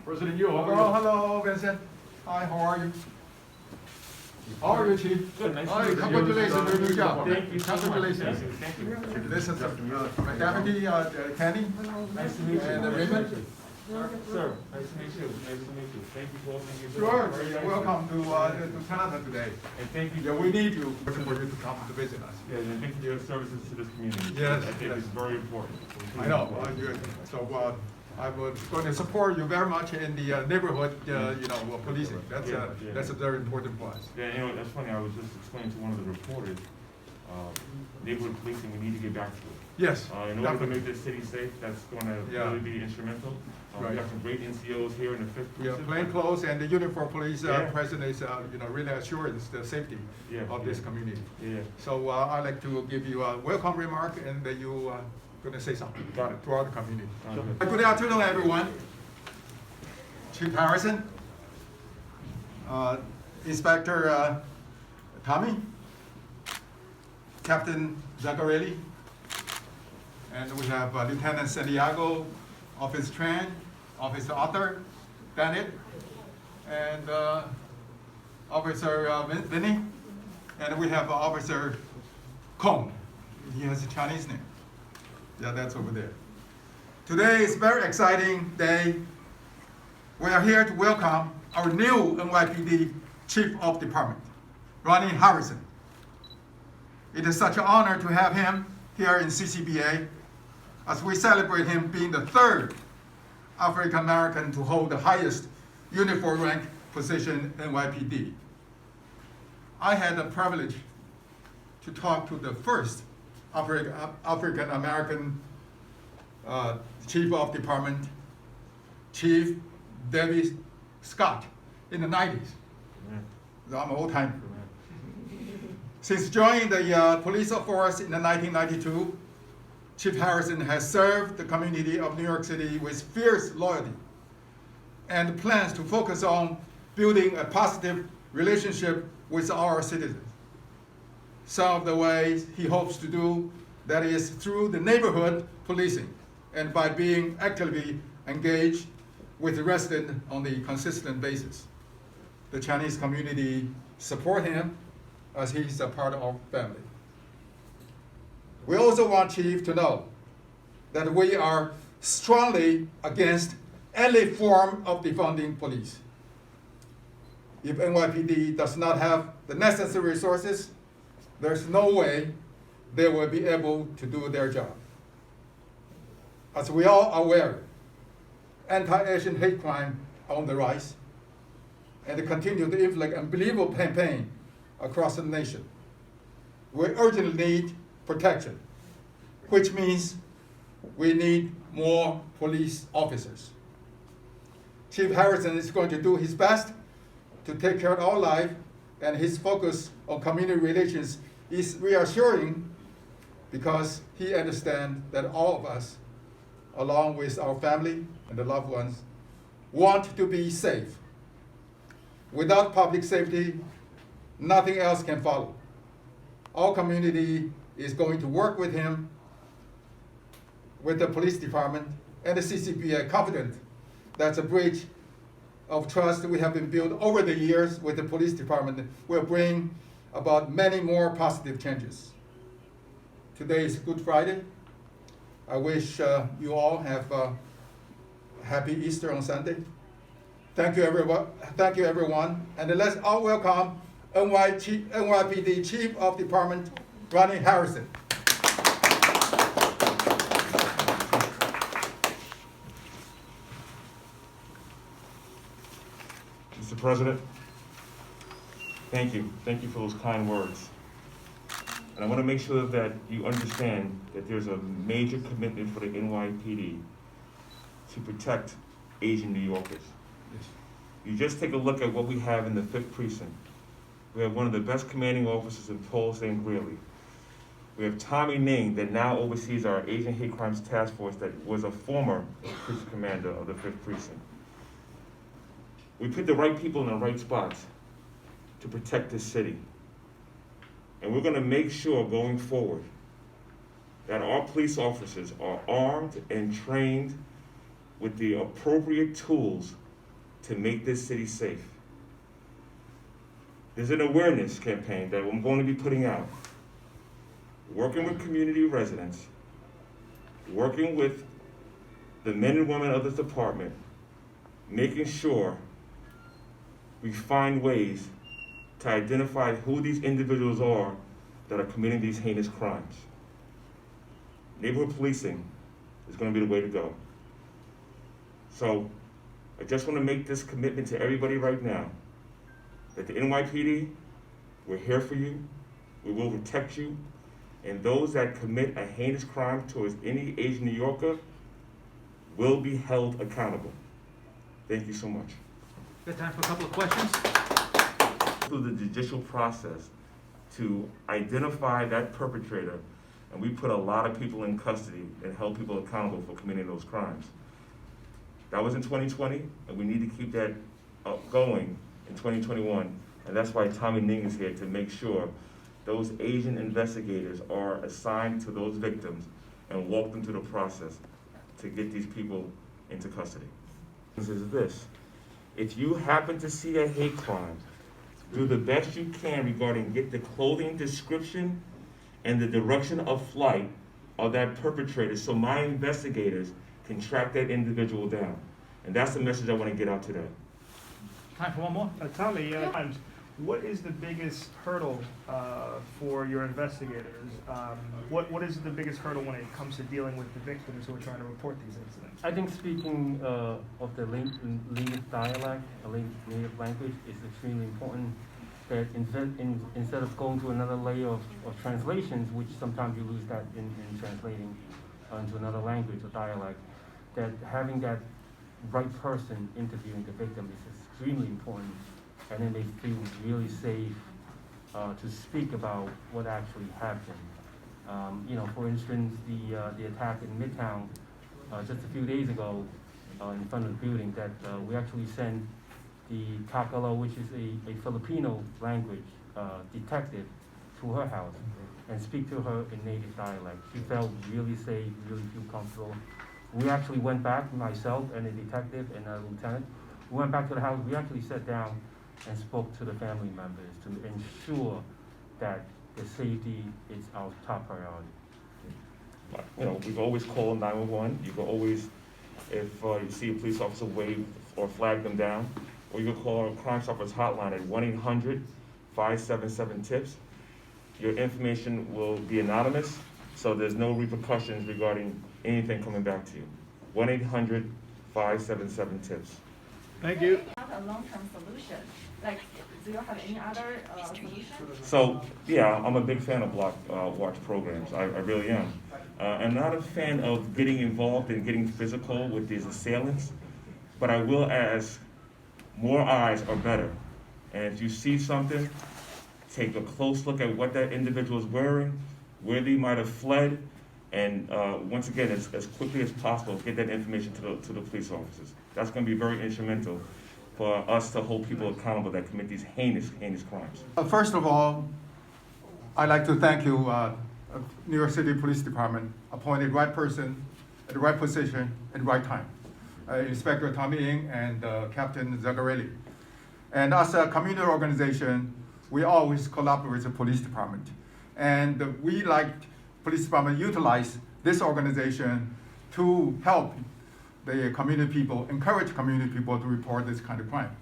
President Yu, how are you? Hello, Vincent. Hi, how are you? How are you, Chief? Good, nice to Hi, meet you. congratulations on your new job. Thank you so much. Congratulations. Thank you. This is my deputy, Kenny, Nice to meet you. and Nice to Raymond. meet you. Sir, nice to meet you. Nice to meet you. Thank you for all things you're doing. Sure, Very you're nice. welcome to Canada today. And thank you. Yeah, we need you for you to come to visit us. Yeah, and thank you for your services to this community. Yes, I think yes. it's very important. I know, good. So I was going to support you very much in the neighborhood, policing. That's a very important for us. Yeah, that's funny. I was just explaining to one of the reporters, neighborhood policing, we need to get back to it. Yes, In order to definitely. make this city safe, that's going to Yeah. really be instrumental. Right. We have some great NCOs here in the 5th Yeah, Precinct. plain clothes and the uniform police Yeah. presence is, really assures the safety Yeah, of this community. Yeah. So I'd like to give you a welcome remark and that you going to say something Got it. to our community. Good. Good afternoon, everyone. Chief Harrison, Inspector Tommy, Captain Zaccarelli, and we have Lieutenant Santiago, Officer Tran, Officer Arthur Bennett, and Officer Vinny, and we have Officer Kong. He has a Chinese name. Yeah, that's over there. Today is a very exciting day. We are here to welcome our new NYPD Chief of Department, Rodney Harrison. It is such an honor to have him here in CCBA as we celebrate him being the third African American to hold the highest uniform rank position in NYPD. I had the privilege to talk to the first African American Chief of Department, Chief David Scott, in the 90s. So I'm an old timer. Since joining the police force in 1992, Chief Harrison has served the community of New York City with fierce loyalty and plans to focus on building a positive relationship with our citizens. Some of the ways he hopes to do that is through the neighborhood policing and by being actively engaged with the residents on a consistent basis. The Chinese community support him as he's a part of our family. We also want Chief to know that we are strongly against any form of defunding police. If NYPD does not have the necessary resources, there's no way they will be able to do their job. As we all are aware, anti-Asian hate crime are on the rise and continue to inflict unbelievable pain across the nation. We urgently need protection, which means we need more police officers. Chief Harrison is going to do his best to take care of our life, and his focus on community relations is reassuring because he understands that all of us, along with our family and the loved ones, want to be safe. Without public safety, nothing else can follow. Our community is going to work with him, with the police department, and the CCBA, confident that the bridge of trust we have been built over the years with the police department will bring about many more positive changes. Today is Good Friday. I wish you all have a happy Easter on Sunday. Thank you, everyone. Thank you, everyone. And let's all welcome NYPD Chief of Department, Rodney Harrison. Mr. President, thank you. Thank you for those kind words. And I want to make sure that you understand that there's a major commitment for the NYPD to protect Asian New Yorkers. Yes. You just take a look at what we have in the 5th Precinct. We have one of the best commanding officers in Paul St. Greeley. We have Tommy Ning that now oversees our Asian Hate Crimes Task Force that was a former precinct commander of the 5th Precinct. We put the right people in the right spots to protect this city. And we're going to make sure going forward that our police officers are armed and trained with the appropriate tools to make this city safe. There's an awareness campaign that I'm going to be putting out, working with community residents, working with the men and women of this department, making sure we find ways to identify who these individuals are that are committing these heinous crimes. Neighborhood policing is going to be the way to go. So I just want to make this commitment to everybody right now that the NYPD, we're here for you, we will protect you, and those that commit a heinous crime towards any Asian New Yorker will be held accountable. Thank you so much. Got time for a couple of questions? Through the judicial process to identify that perpetrator, and we put a lot of people in custody and held people accountable for committing those crimes. That was in 2020, and we need to keep that going in 2021, and that's why Tommy Ning is here to make sure those Asian investigators are assigned to those victims and walk them through the process to get these people into custody. This is this. If you happen to see a hate crime, do the best you can regarding get the clothing description and the direction of flight of that perpetrator so my investigators can track that individual down. And that's the message I want to get out today. Time for one more? Tommy, what is the biggest hurdle for your investigators? What is the biggest hurdle when it comes to dealing with the victims who are trying to report these incidents? I think speaking of the native dialect, native language is extremely important. That instead of going to another layer of translations, which sometimes you lose that in translating into another language or dialect, that having that right person interviewing the victim is extremely important, and then they feel really safe to speak about what actually happened. For instance, the attack in Midtown just a few days ago in front of the building, that we actually sent the Kakalo, which is a Filipino language detective, to her house and speak to her in native dialect. She felt really safe, really feel comfortable. We actually went back, myself and a detective and a lieutenant, we went back to the house. We actually sat down and spoke to the family members to ensure that the safety is our top priority. We've always called 911. You can always, if you see a police officer wave or flag them down, or you can call our Crime Stoppers hotline at 1-800-577-TIPS. Your information will be anonymous, so there's no repercussions regarding anything coming back to you. 1-800-577-TIPS. Thank you. Not a long-term solution. Like, do you have any other solution? So, yeah, I'm a big fan of block watch programs. I really am. I'm not a fan of getting involved and getting physical with these assailants, but I will ask, more eyes are better. And if you see something, take a close look at what that individual is wearing, where they might have fled, and once again, as quickly as possible, get that information to the police officers. That's going to be very instrumental for us to hold people accountable that commit these heinous crimes. First of all, I'd like to thank you, New York City Police Department, appointed right person at the right position at the right time. Inspector Tommy Ng and Captain Zagarelli. And as a community organization, we always collaborate with the police department. And we like police department utilize this organization to help the community people, encourage community people to report this kind of crime.